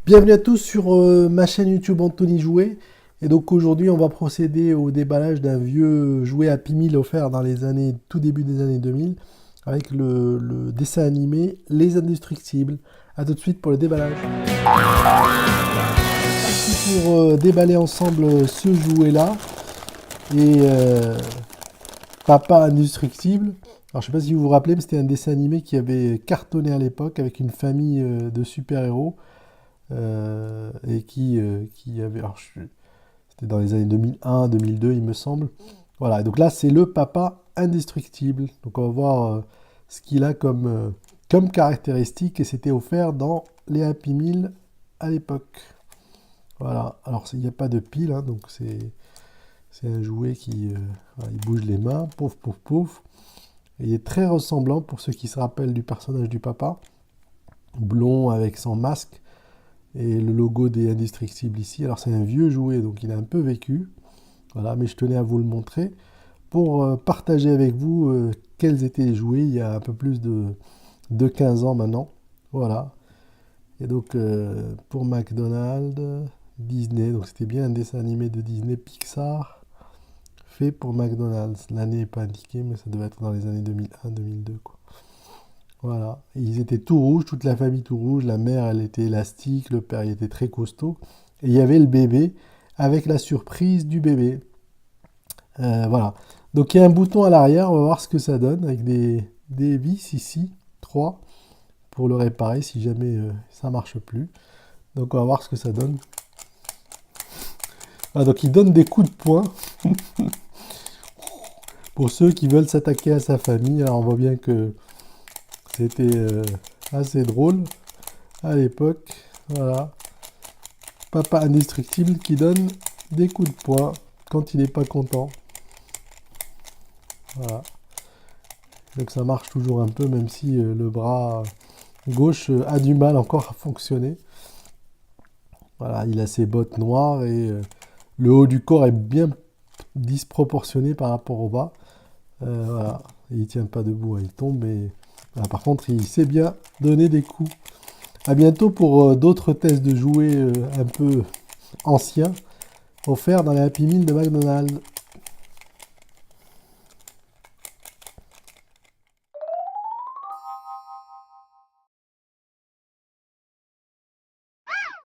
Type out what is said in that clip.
Bienvenue à tous sur ma chaîne YouTube Anthony Jouet. Et donc aujourd'hui on va procéder au déballage d'un vieux jouet Happy Meal offert dans les années, tout début des années 2000 avec le dessin animé Les Indestructibles. A tout de suite pour le déballage. Parti pour déballer ensemble ce jouet là et Papa Indestructible. Alors je sais pas si vous vous rappelez, mais c'était un dessin animé qui avait cartonné à l'époque avec une famille de super-héros. Et qui avait... C'était dans les années 2001, 2002, il me semble. Voilà, et donc là, c'est le Papa Indestructible. Donc on va voir ce qu'il a comme caractéristique, et c'était offert dans les Happy Meal à l'époque. Voilà, alors il n'y a pas de pile, hein, donc c'est un jouet qui voilà, il bouge les mains, pouf, pouf, pouf. Et il est très ressemblant, pour ceux qui se rappellent du personnage du papa, blond avec son masque. Et le logo des Indestructibles ici. Alors c'est un vieux jouet, donc il a un peu vécu. Voilà, mais je tenais à vous le montrer pour partager avec vous quels étaient les jouets il y a un peu plus de 15 ans maintenant. Voilà. Et donc pour McDonald's, Disney, donc c'était bien un dessin animé de Disney Pixar fait pour McDonald's. L'année n'est pas indiquée, mais ça devait être dans les années 2001-2002 quoi. Voilà, et ils étaient tout rouges, toute la famille tout rouge, la mère elle était élastique, le père il était très costaud, et il y avait le bébé avec la surprise du bébé. Voilà, donc il y a un bouton à l'arrière, on va voir ce que ça donne, avec des vis ici, 3, pour le réparer si jamais ça marche plus. Donc on va voir ce que ça donne. Ah, donc il donne des coups de poing, pour ceux qui veulent s'attaquer à sa famille. Alors on voit bien que c'était assez drôle à l'époque. Voilà. Papa Indestructible qui donne des coups de poing quand il n'est pas content. Voilà. Donc ça marche toujours un peu, même si le bras gauche a du mal encore à fonctionner. Voilà, il a ses bottes noires et le haut du corps est bien disproportionné par rapport au bas. Voilà. Et il tient pas debout, hein, il tombe. Et... Voilà, par contre, il sait bien donner des coups. A bientôt pour d'autres tests de jouets un peu anciens offerts dans les Happy Meal de McDonald's.